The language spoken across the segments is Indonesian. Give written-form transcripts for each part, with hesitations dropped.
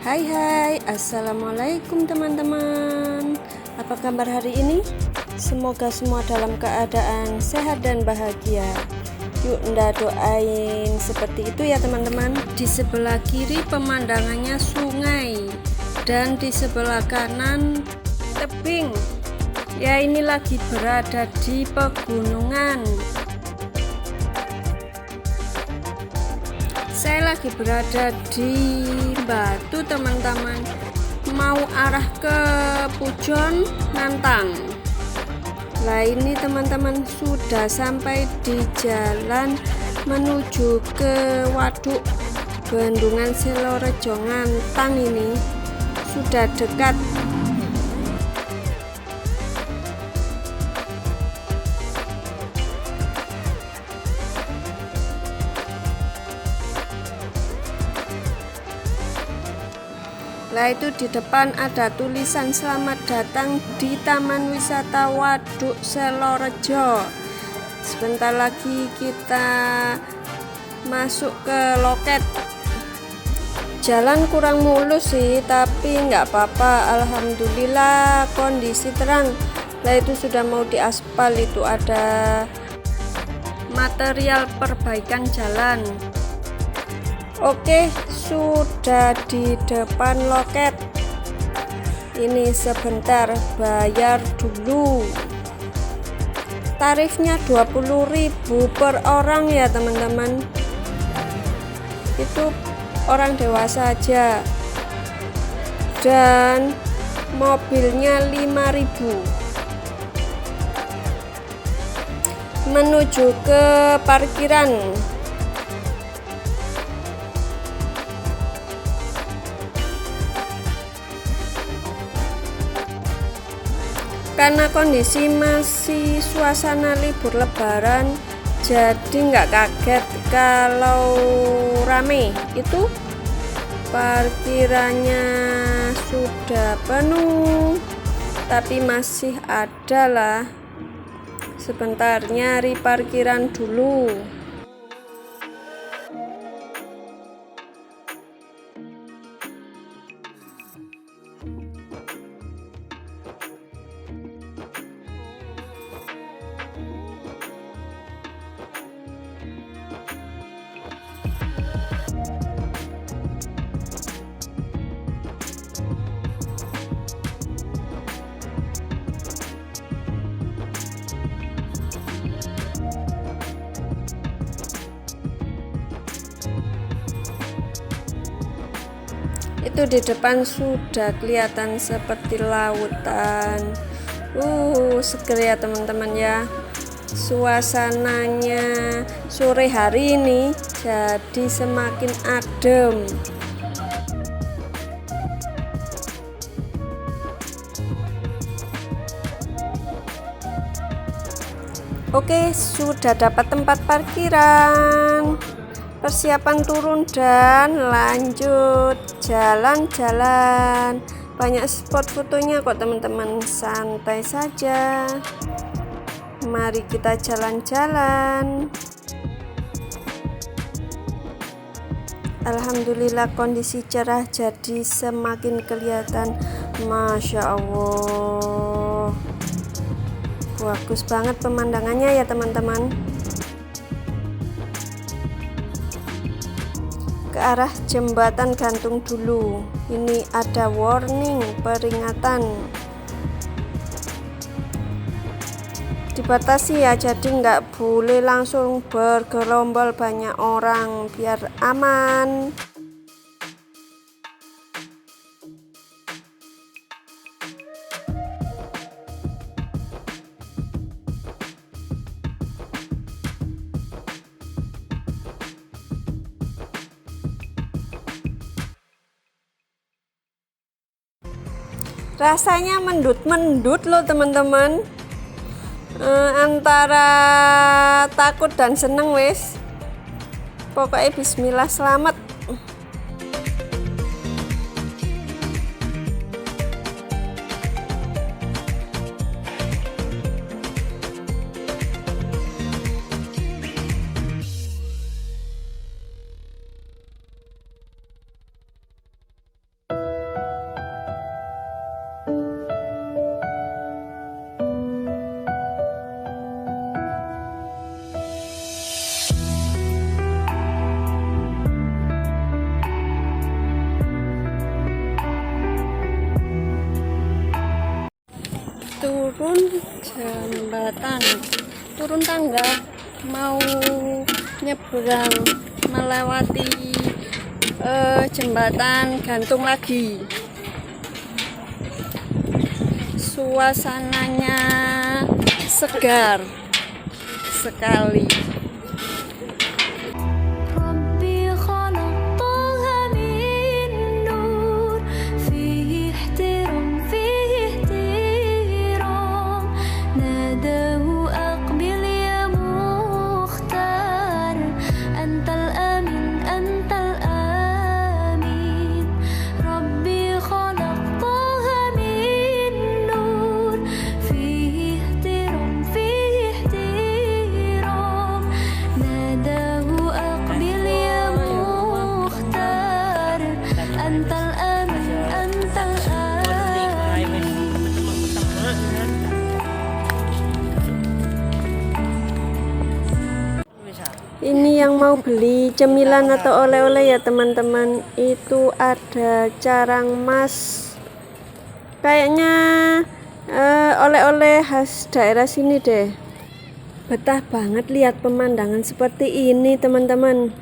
Hai, assalamualaikum teman-teman. Apa kabar hari ini? Semoga semua dalam keadaan sehat dan bahagia. Yuk nda doain seperti itu ya teman-teman. Di sebelah kiri pemandangannya sungai, dan di sebelah kanan tebing. Ya, ini lagi berada di pegunungan. Saya lagi berada di Batu teman-teman, mau arah ke Pujon Nantang. Nah ini teman-teman sudah sampai di jalan menuju ke Waduk Bendungan Selorejo Ngantang. Ini sudah dekat. Nah itu di depan ada tulisan selamat datang di Taman Wisata Waduk Selorejo. Sebentar lagi kita masuk ke loket. Jalan kurang mulus sih, tapi nggak apa-apa, alhamdulillah kondisi terang. Nah itu sudah mau diaspal, itu ada material perbaikan jalan. Oke, sudah di depan loket. Ini sebentar bayar dulu. Tarifnya 20.000 per orang ya teman-teman. Itu orang dewasa aja. Dan mobilnya 5.000. Menuju ke parkiran. Karena kondisi masih suasana libur lebaran, jadi nggak kaget kalau rame. Itu parkirannya sudah penuh, tapi masih ada lah. Sebentar nyari parkiran dulu. Itu di depan sudah kelihatan seperti lautan. Seger ya teman-teman ya. Suasananya sore hari ini jadi semakin adem. Oke, sudah dapat tempat parkiran. Persiapan turun dan lanjut jalan-jalan. Banyak spot fotonya kok teman-teman, santai saja. Mari kita jalan-jalan. Alhamdulillah kondisi cerah jadi semakin kelihatan. Masya Allah, bagus banget pemandangannya ya teman-teman. Ke arah jembatan gantung dulu. Ini ada warning, peringatan. Dibatasi ya, jadi nggak boleh langsung bergerombol banyak orang biar aman. Rasanya mendut-mendut loh teman-teman, antara takut dan seneng wes. Pokoknya bismillah, selamat. jembatan, turun tangga, mau nyebrang melewati jembatan gantung lagi. Suasananya segar sekali. Ini yang mau beli cemilan atau oleh-oleh ya teman-teman, itu ada carang mas, kayaknya oleh-oleh khas daerah sini deh. Betah banget lihat pemandangan seperti ini teman-teman,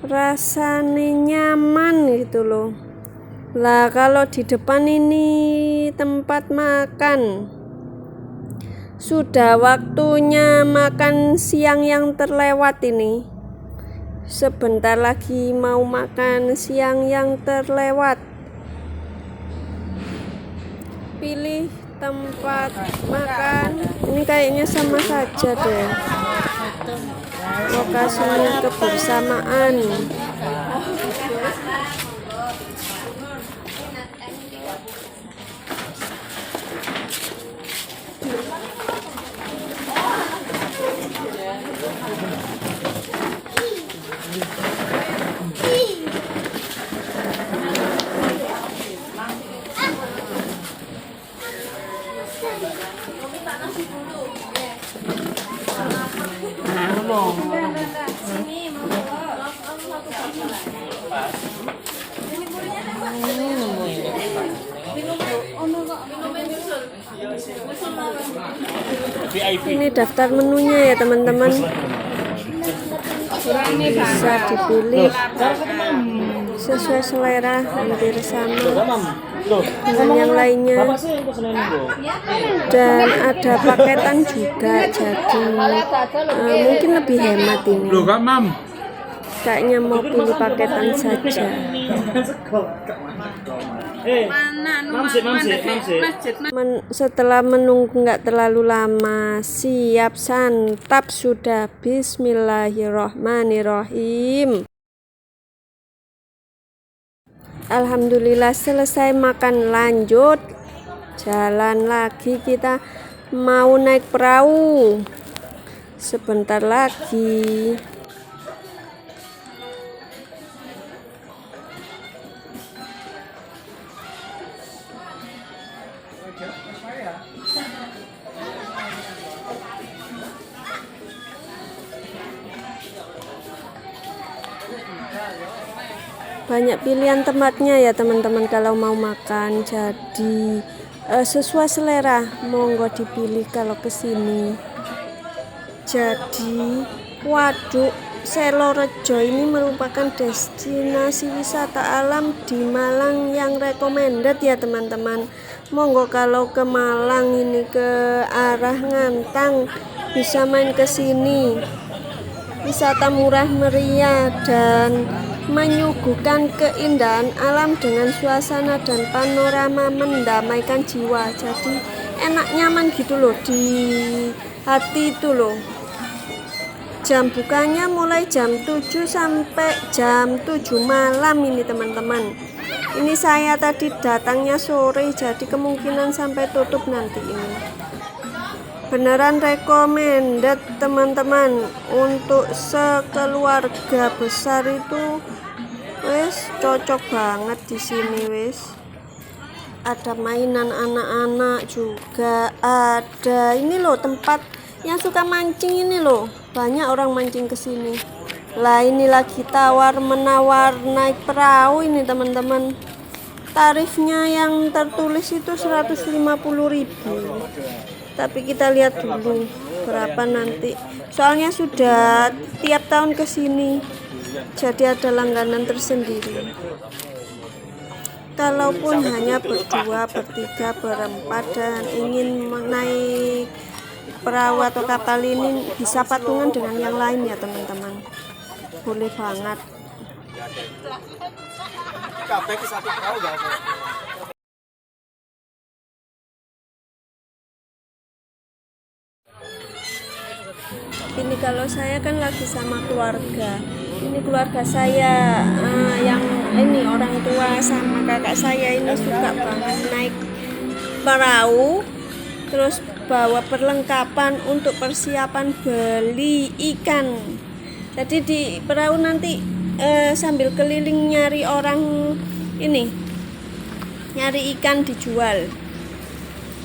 rasanya nyaman gitu loh. Lah kalau di depan ini tempat makan, sudah waktunya makan siang yang terlewat ini. Sebentar lagi mau makan siang yang terlewat. Pilih tempat makan, ini kayaknya sama saja deh. Lokasinya kebersamaan. Ini daftar menunya ya teman-teman, bisa dipilih sesuai selera, hampir sama dengan yang lainnya, dan ada paketan juga, jadi mungkin lebih hemat ini. Kayaknya mau pilih paketan saja. Setelah menunggu nggak terlalu lama, siap santap sudah. Bismillahirrohmanirrohim. Alhamdulillah selesai makan, lanjut jalan lagi, kita mau naik perahu sebentar lagi. Banyak pilihan tempatnya ya teman-teman kalau mau makan, jadi sesuai selera, monggo dipilih kalau kesini. Jadi Waduk Selorejo ini merupakan destinasi wisata alam di Malang yang recommended ya teman-teman. Monggo kalau ke Malang ini ke arah Ngantang bisa main ke sini. Wisata murah meriah dan menyuguhkan keindahan alam dengan suasana dan panorama mendamaikan jiwa. Jadi enak nyaman gitu loh di hati itu loh. Jam bukanya mulai jam 7 sampai jam 7 malam ini teman-teman. Ini saya tadi datangnya sore, jadi kemungkinan sampai tutup nanti ini. Beneran recommended teman-teman, untuk sekeluarga besar itu wes cocok banget di sini wes. Ada mainan anak-anak juga, ada ini loh tempat yang suka mancing ini loh, banyak orang mancing ke sini. Lah ini lagi tawar menawar naik perahu ini teman-teman. Tarifnya yang tertulis itu 150.000. tapi kita lihat dulu berapa nanti, soalnya sudah tiap tahun ke sini jadi ada langganan tersendiri. Kalaupun hanya berdua, bertiga, berempat dan ingin naik perahu atau kapal ini, bisa patungan dengan yang lain ya teman-teman, boleh banget. Ini kalau saya kan lagi sama keluarga, ini keluarga saya yang ini orang tua sama kakak saya ini suka banget naik perahu, terus bawa perlengkapan untuk persiapan beli ikan. Jadi di perahu nanti sambil keliling nyari orang ini, nyari ikan dijual,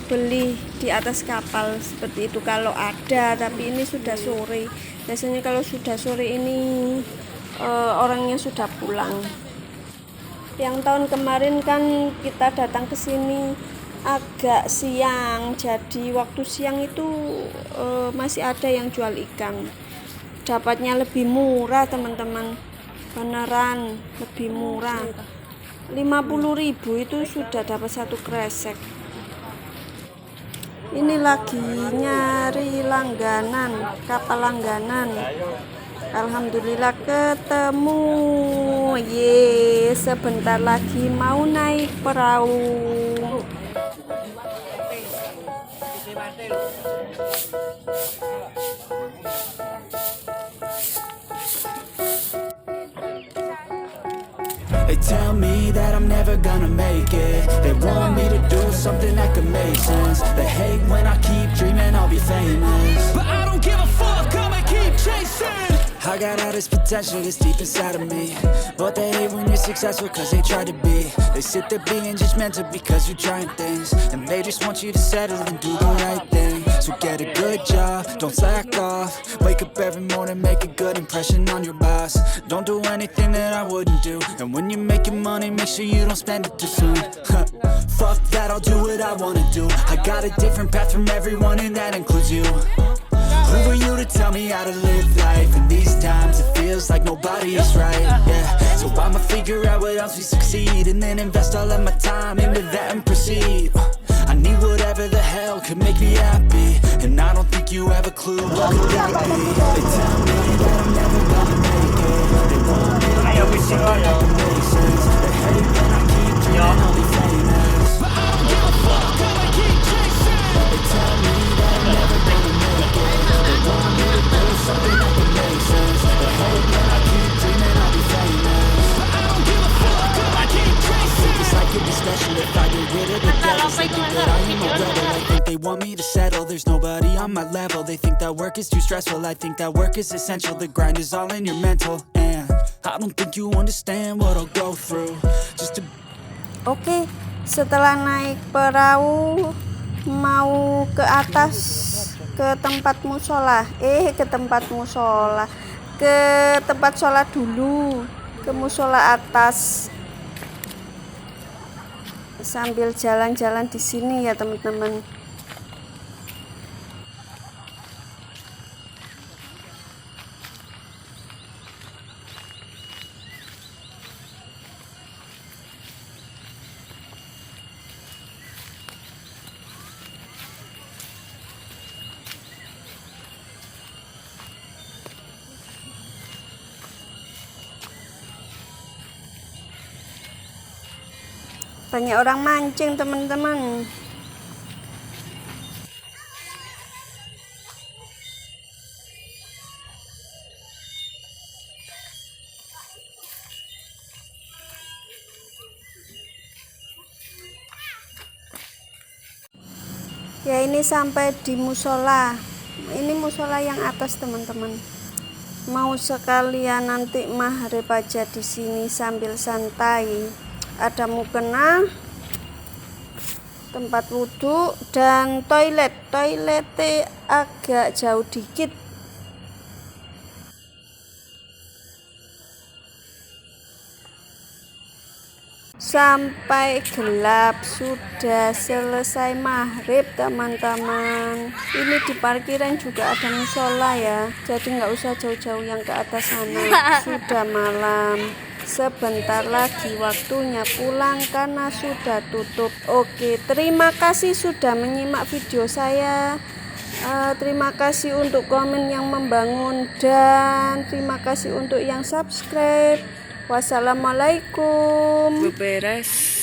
beli di atas kapal seperti itu kalau ada. Tapi ini sudah sore, biasanya kalau sudah sore ini orangnya sudah pulang. Yang tahun kemarin kan kita datang ke sini agak siang, jadi waktu siang itu masih ada yang jual ikan, dapatnya lebih murah teman-teman, beneran lebih murah, 50.000 itu sudah dapat satu kresek. Ini lagi nyari langganan, kapal langganan. Alhamdulillah ketemu. Ye, sebentar lagi mau naik perahu. They tell me that I'm never gonna make it. They want me to do something that could make sense. They hate when I keep dreaming I'll be famous, but I don't give a fuck, I'ma keep chasing. I got all this potential that's deep inside of me, but they hate when you're successful cause they try to be. They sit there being judgmental because you're trying things, and they just want you to settle and do the right thing. So get a good job, don't slack off. Wake up every morning, make a good impression on your boss. Don't do anything that I wouldn't do, and when you're making money, make sure you don't spend it too soon. Fuck that, I'll do what I wanna do. I got a different path from everyone, and that includes you. Who are you to tell me how to live life? In these times it feels like nobody is right, yeah. So I'ma figure out what else we succeed, and then invest all of my time into that and proceed. I need whatever the hell could make me happy, and I don't think you have a clue what could that be. They tell me that I'm never gonna make it. They want me to do something that can make sense. They hate when I keep dreaming I'll be famous, but I don't give a fuck, I'ma keep chasing. They tell me that I'm never gonna make it. They want me to do something that can make sense. They hate when I keep dreaming I'll be famous, but I don't give a fuck, I'ma keep chasing. It's like it'd be special if I get rid of the devils. They think that I am a rebel. I think they want me to settle. There's nobody on my level. They think that work is too stressful. I think that work is essential. The grind is all in your mental, and I don't think you understand what I'll go through just to. Oke, setelah naik perahu mau ke atas ke tempat musola, ke tempat sholat dulu, ke musola atas, sambil jalan-jalan di sini ya teman-teman. Banyak orang mancing teman-teman. Ya, ini sampai di musola. Ini musola yang atas teman-teman. Mau sekalian nanti maghrib aja di sini sambil santai. Ada mukena, tempat wudhu, dan toiletnya agak jauh dikit. sampai gelap. Sudah selesai maghrib teman-teman. Ini di parkiran juga ada musola ya, jadi nggak usah jauh-jauh yang ke atas sana. Sudah malam, sebentar lagi waktunya pulang karena sudah tutup. Oke, terima kasih sudah menyimak video saya. Terima kasih untuk komen yang membangun dan terima kasih untuk yang subscribe. Wassalamualaikum. Beberes.